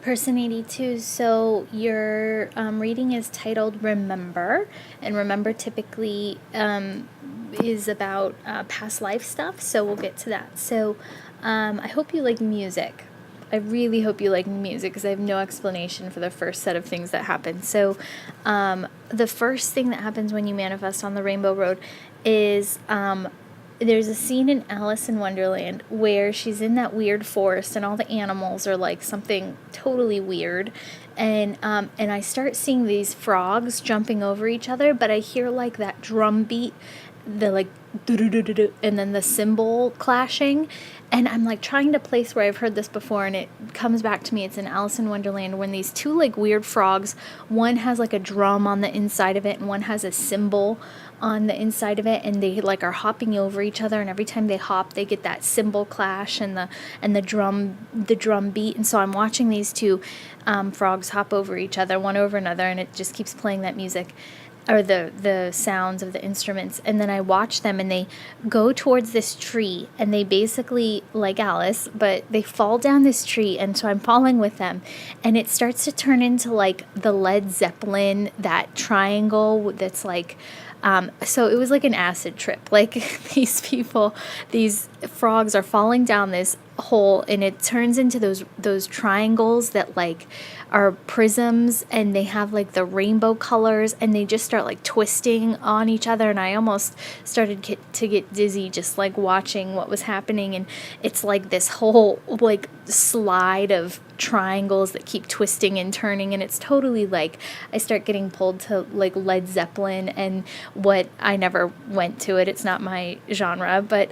Person 82, so your reading is titled Remember, and Remember typically is about past life stuff, so we'll get to that. So I hope you like music. I really hope you like music because I have no explanation for the first set of things that happen. So the first thing that happens when you manifest on the Rainbow Road is there's a scene in Alice in Wonderland where she's in that weird forest and all the animals are like something totally weird. And I start seeing these frogs jumping over each other, but I hear like that drum beat, the like do-do-do-do-do, and then the cymbal clashing. And I'm like trying to place where I've heard this before, and it comes back to me. It's in Alice in Wonderland when these two like weird frogs, one has like a drum on the inside of it and one has a cymbal on the inside of it, and they like are hopping over each other, and every time they hop they get that cymbal clash and the drum beat. And so I'm watching these two frogs hop over each other, one over another, and it just keeps playing that music or the sounds of the instruments. And then I watch them and they go towards this tree, and they basically, like Alice, but they fall down this tree, and so I'm falling with them, and it starts to turn into like the Led Zeppelin, that triangle that's like so it was like an acid trip. Like these frogs are falling down this hole, and it turns into those triangles that like are prisms, and they have like the rainbow colors, and they just start like twisting on each other. And I almost started to get dizzy just like watching what was happening. And it's like this whole like slide of triangles that keep twisting and turning, and it's totally like I start getting pulled to like Led Zeppelin, and what I never went to it, it's not my genre, but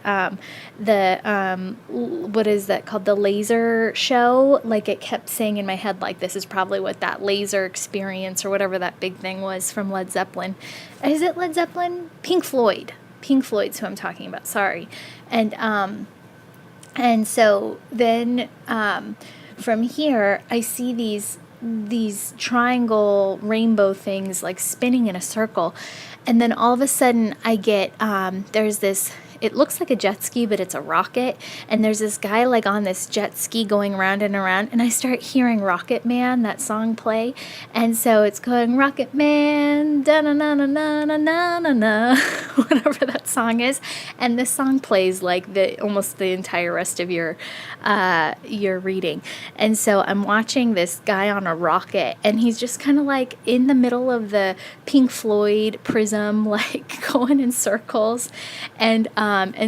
what is that called, the laser show, like it kept saying in my head like this is probably what that laser experience or whatever that big thing was from Led Zeppelin. Is it Led Zeppelin? Pink Floyd's who I'm talking about, sorry. And so then from here, I see these triangle rainbow things like spinning in a circle, and then all of a sudden I get there's this. It looks like a jet ski, but it's a rocket. And there's this guy like on this jet ski going around and around. And I start hearing Rocket Man, that song, play. And so it's going Rocket Man, da-na-na-na-na-na-na-na, whatever that song is. And this song plays like almost the entire rest of your reading. And so I'm watching this guy on a rocket, and he's just kind of like in the middle of the Pink Floyd prism, like going in circles. And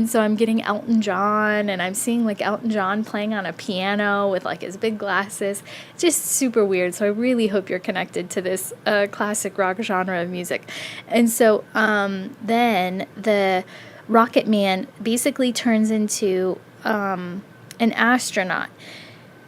so I'm getting Elton John, and I'm seeing like Elton John playing on a piano with like his big glasses. Just super weird. So I really hope you're connected to this classic rock genre of music. And so then the Rocket Man basically turns into an astronaut,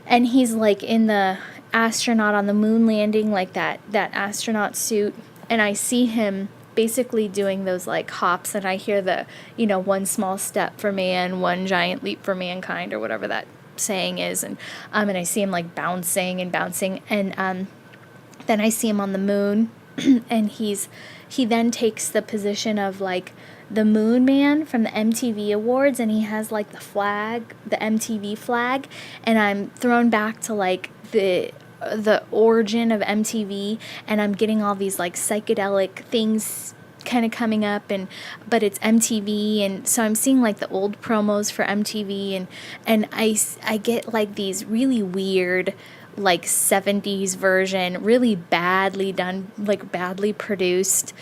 and he's like in the astronaut on the moon landing, like that astronaut suit. And I see him basically doing those like hops, and I hear the, one small step for man, one giant leap for mankind, or whatever that saying is. And I see him like bouncing, and then I see him on the moon, and he then takes the position of like the Moon Man from the MTV Awards, and he has like the flag, the MTV flag, and I'm thrown back to like the origin of MTV, and I'm getting all these like psychedelic things kind of coming up, but it's MTV, and so I'm seeing like the old promos for MTV, and I get like these really weird like 70s version, really badly done, like badly produced,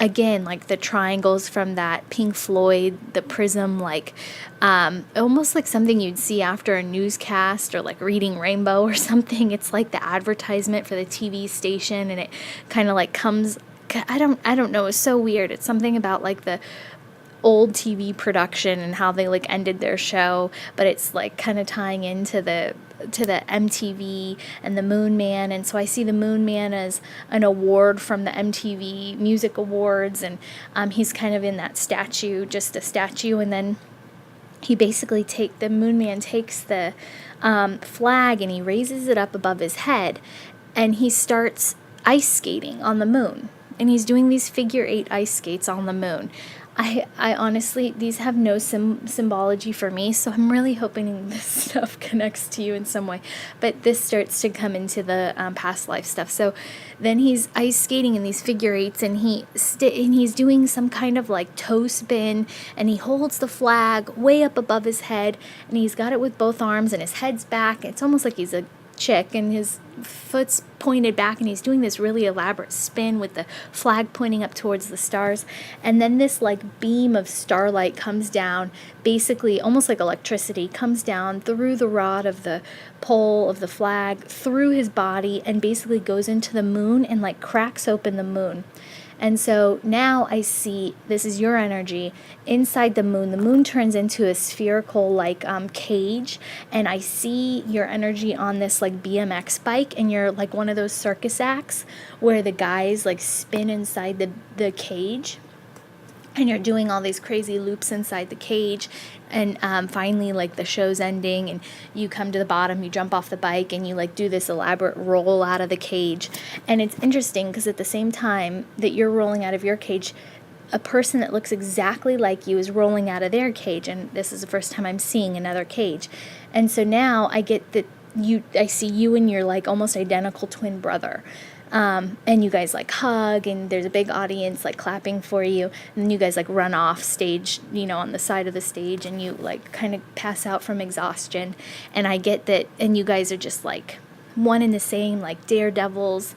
again like the triangles from that Pink Floyd, the prism, like almost like something you'd see after a newscast or like Reading Rainbow or something. It's like the advertisement for the TV station, and it kind of like comes, I don't know, it's so weird. It's something about like the old TV production and how they like ended their show, but it's like kind of tying into the MTV and the Moon Man. And so I see the Moon Man as an award from the MTV Music Awards, and he's kind of in that statue, just a statue. And then he basically the Moon Man takes the flag, and he raises it up above his head, and he starts ice skating on the moon. And he's doing these figure 8 ice skates on the moon. I honestly, these have no symbology for me, so I'm really hoping this stuff connects to you in some way. But this starts to come into the past life stuff. So then he's ice skating in these figure eights, and he's doing some kind of like toe spin, and he holds the flag way up above his head, and he's got it with both arms, and his head's back. It's almost like he's a chick, and his foot's pointed back, and he's doing this really elaborate spin with the flag pointing up towards the stars. And then this like beam of starlight comes down, basically almost like electricity, comes down through the rod of the pole of the flag, through his body, and basically goes into the moon and like cracks open the moon. And so now I see, this is your energy inside the moon. The moon turns into a spherical like cage, and I see your energy on this like BMX bike, and you're like one of those circus acts where the guys like spin inside the cage, and you're doing all these crazy loops inside the cage. And finally, like, the show's ending, and you come to the bottom, you jump off the bike, and you like do this elaborate roll out of the cage. And it's interesting because at the same time that you're rolling out of your cage, a person that looks exactly like you is rolling out of their cage. And this is the first time I'm seeing another cage. And so now I get that I see you and your like almost identical twin brother. And you guys like hug, and there's a big audience like clapping for you, and then you guys like run off stage, on the side of the stage, and you like kind of pass out from exhaustion. And I get that, and you guys are just like one and the same, like daredevils,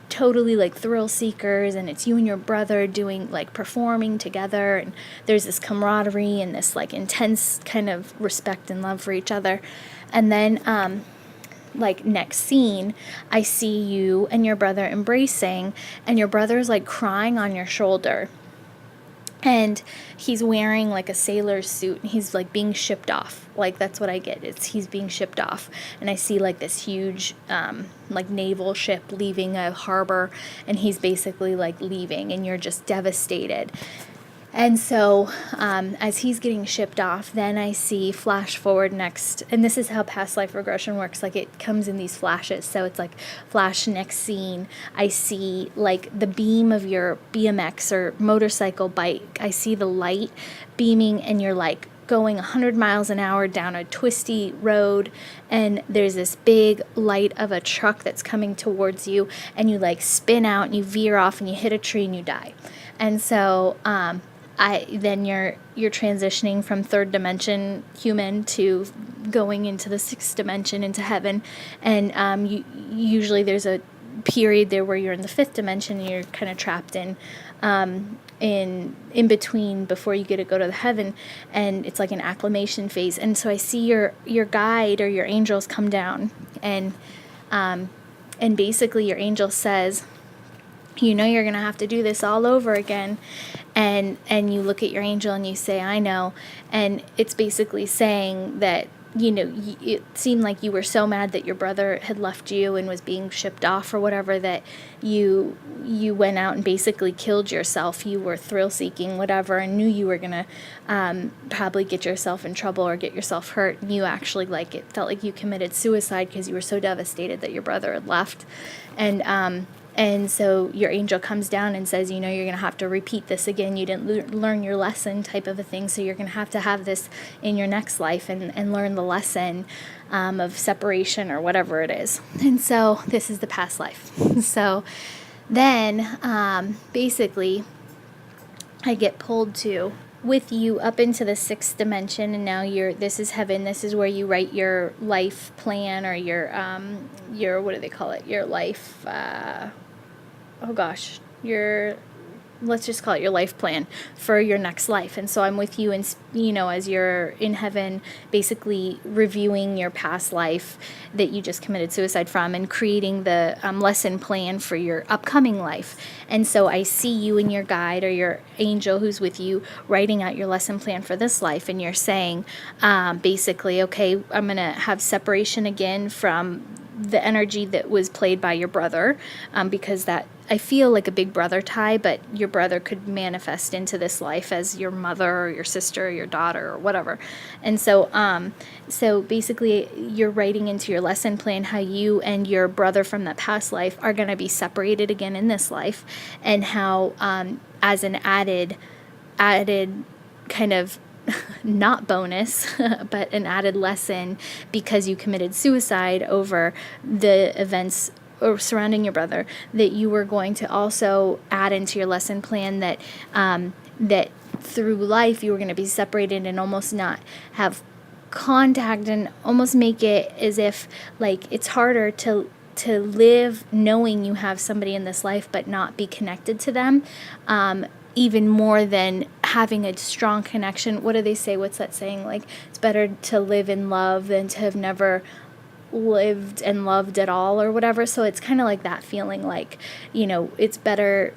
totally like thrill seekers, and it's you and your brother doing like performing together, and there's this camaraderie and this like intense kind of respect and love for each other. And then like next scene, I see you and your brother embracing, and your brother's like crying on your shoulder, and he's wearing like a sailor's suit, and he's like being shipped off. Like, that's what I get. He's being shipped off, and I see like this huge like naval ship leaving a harbor, and he's basically like leaving, and you're just devastated. And so as he's getting shipped off, then I see flash forward next, and this is how past life regression works, like it comes in these flashes. So it's like flash next scene, I see like the beam of your BMX or motorcycle bike. I see the light beaming, and you're like going 100 miles an hour down a twisty road, and there's this big light of a truck that's coming towards you, and you like spin out, and you veer off, and you hit a tree, and you die. And so then you're transitioning from third dimension human to going into the sixth dimension, into heaven. And usually there's a period there where you're in the fifth dimension, and you're kind of trapped in between before you get to go to the heaven, and it's like an acclimation phase. And so I see your guide or your angels come down, and basically your angel says, you're going to have to do this all over again. And you look at your angel and you say, I know. And it's basically saying that, it seemed like you were so mad that your brother had left you and was being shipped off or whatever, that you went out and basically killed yourself. You were thrill seeking, whatever, and knew you were going to probably get yourself in trouble or get yourself hurt. And you actually, like, it felt like you committed suicide because you were so devastated that your brother had left. And so your angel comes down and says, you're going to have to repeat this again. You didn't learn your lesson, type of a thing. So you're going to have this in your next life and learn the lesson of separation or whatever it is. And so this is the past life. So then basically I get pulled with you up into the sixth dimension, and now this is heaven. This is where you write your life plan, or your what do they call it? Your life, let's just call it your life plan for your next life. And so I'm with you, and as you're in heaven, basically reviewing your past life that you just committed suicide from, and creating the lesson plan for your upcoming life. And so I see you and your guide or your angel who's with you writing out your lesson plan for this life, and you're saying basically, okay, I'm going to have separation again from the energy that was played by your brother, because that, I feel like a big brother tie, but your brother could manifest into this life as your mother or your sister or your daughter or whatever. And so so basically you're writing into your lesson plan how you and your brother from that past life are going to be separated again in this life, and how as an added added kind of not bonus, but an added lesson because you committed suicide over the events or surrounding your brother, that you were going to also add into your lesson plan that that through life you were going to be separated and almost not have contact, and almost make it as if like it's harder to live knowing you have somebody in this life but not be connected to them, even more than having a strong connection. What do they say? What's that saying? Like, it's better to live in love than to have never lived and loved at all, or whatever. So it's kind of like that feeling, like, it's better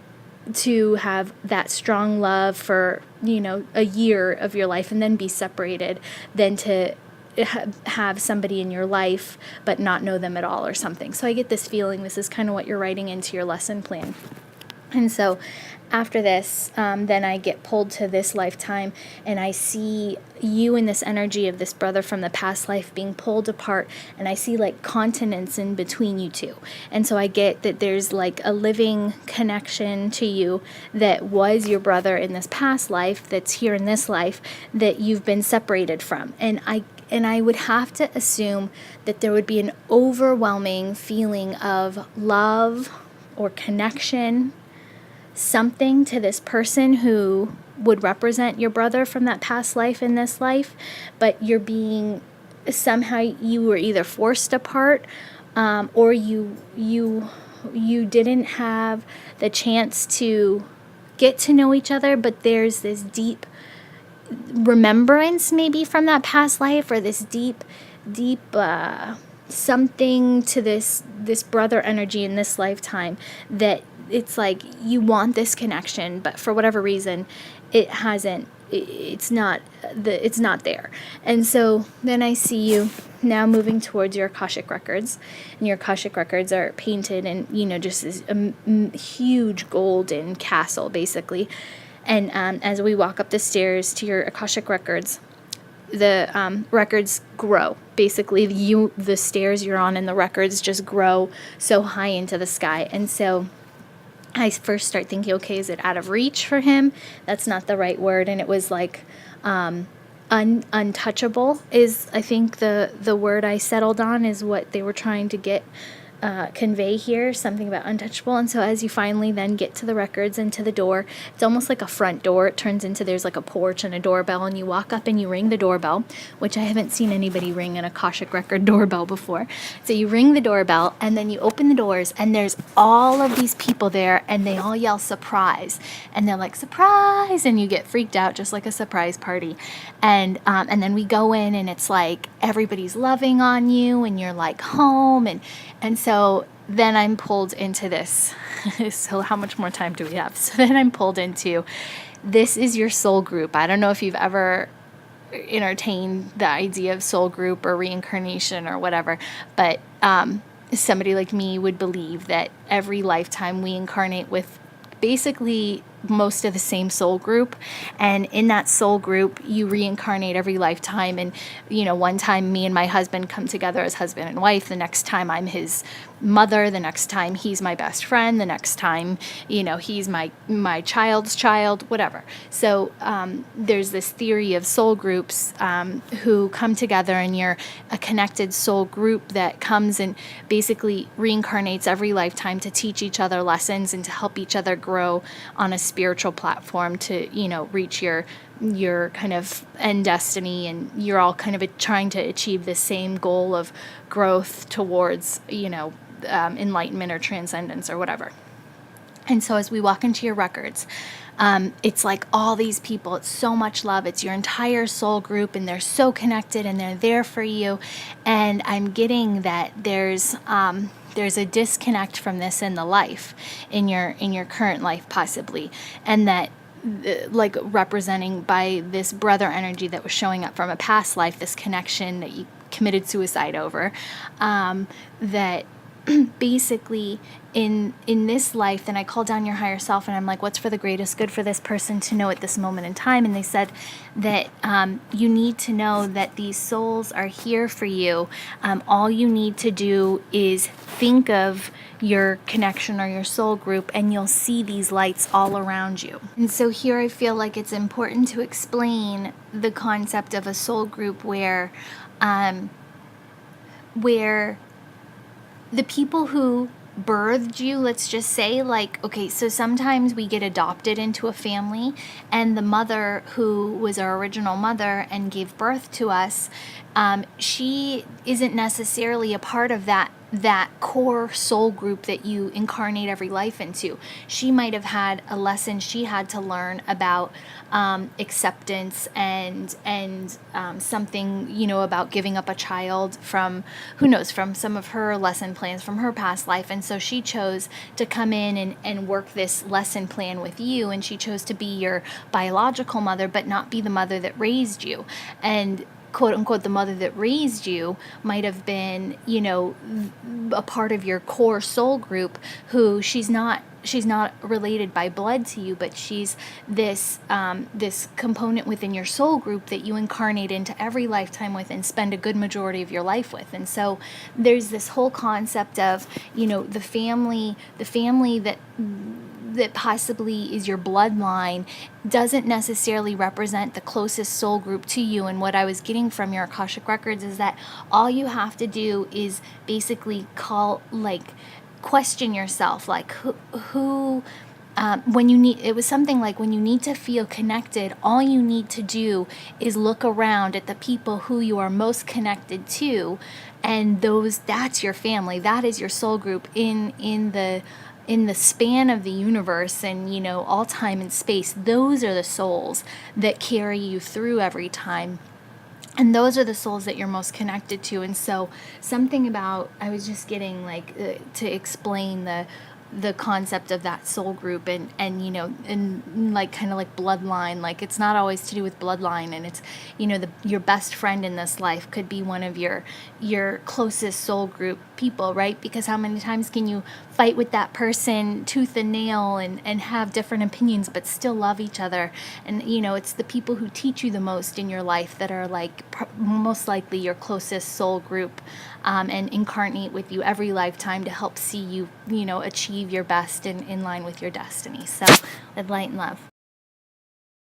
to have that strong love for, a year of your life and then be separated than to have somebody in your life but not know them at all or something. So I get this feeling this is kind of what you're writing into your lesson plan. And so after this, then I get pulled to this lifetime, and I see you in this energy of this brother from the past life being pulled apart, and I see like continents in between you two. And so I get that there's like a living connection to you that was your brother in this past life that's here in this life that you've been separated from. And I would have to assume that there would be an overwhelming feeling of love or connection, something to this person who would represent your brother from that past life in this life, but you're being, somehow you were either forced apart, or you didn't have the chance to get to know each other, but there's this deep remembrance maybe from that past life, or this deep something to this brother energy in this lifetime, that it's like you want this connection, but for whatever reason it's not there. And so then I see you now moving towards your Akashic records, and your Akashic records are painted in just this huge golden castle basically. And as we walk up the stairs to your Akashic records, the records grow. Basically, the stairs you're on and the records just grow so high into the sky. And so I first start thinking, okay, is it out of reach for him? That's not the right word. And it was like untouchable is, I think, the word I settled on, is what they were trying to convey here, something about untouchable. And so as you finally then get to the records and to the door, it's almost like a front door. It turns into, there's like a porch and a doorbell, and you walk up and you ring the doorbell, which I haven't seen anybody ring an Akashic record doorbell before. So you ring the doorbell, and then you open the doors, and there's all of these people there, and they all yell surprise, and they're like, surprise, and you get freaked out just like a surprise party. And then we go in, and it's like everybody's loving on you, and you're like home, and so then I'm pulled into this. So how much more time do we have? So then I'm pulled into, this is your soul group. I don't know if you've ever entertained the idea of soul group or reincarnation or whatever, but somebody like me would believe that every lifetime we incarnate with basically most of the same soul group, and in that soul group you reincarnate every lifetime. And one time me and my husband come together as husband and wife, the next time I'm his mother, the next time he's my best friend, the next time he's my child's child, whatever. So there's this theory of soul groups who come together, and you're a connected soul group that comes and basically reincarnates every lifetime to teach each other lessons and to help each other grow on a spiritual platform to reach your kind of end destiny, and you're all kind of trying to achieve the same goal of growth towards enlightenment or transcendence or whatever. And so as we walk into your records, it's like all these people, it's so much love, it's your entire soul group, and they're so connected and they're there for you. And I'm getting that there's a disconnect from this in the life, in your current life possibly, and that like representing by this brother energy that was showing up from a past life, this connection that you committed suicide over, that basically in this life, then I call down your higher self and I'm like, what's for the greatest good for this person to know at this moment in time? And they said that you need to know that these souls are here for you. All you need to do is think of your connection or your soul group, and you'll see these lights all around you. And so here I feel like it's important to explain the concept of a soul group where the people who birthed you, let's just say, like, okay, so sometimes we get adopted into a family, and the mother who was our original mother and gave birth to us, she isn't necessarily a part of that core soul group that you incarnate every life into. She might have had a lesson she had to learn about acceptance and something, you know, about giving up a child from, who knows, from some of her lesson plans from her past life. And so she chose to come in and work this lesson plan with you, and she chose to be your biological mother, but not be the mother that raised you. And quote unquote, the mother that raised you might have been, you know, a part of your core soul group, who she's not related by blood to you, but she's this component within your soul group that you incarnate into every lifetime with and spend a good majority of your life with. And so there's this whole concept of, you know, the family that possibly is your bloodline doesn't necessarily represent the closest soul group to you. And what I was getting from your Akashic records is that all you have to do is basically question yourself, like who when you need, it was something like, when you need to feel connected, all you need to do is look around at the people who you are most connected to, and that's your family, that is your soul group in the span of the universe, and, you know, all time and space. Those are the souls that carry you through every time. And those are the souls that you're most connected to. And so something about, I was just getting to explain the concept of that soul group, and you know, and like kind of like bloodline, like it's not always to do with bloodline, and it's, you know, your best friend in this life could be one of your closest soul group people, right? Because how many times can you fight with that person tooth and nail and have different opinions but still love each other? And, you know, it's the people who teach you the most in your life that are like most likely your closest soul group, and incarnate with you every lifetime to help see you, you know, achieve your best in line with your destiny. So, with light and love.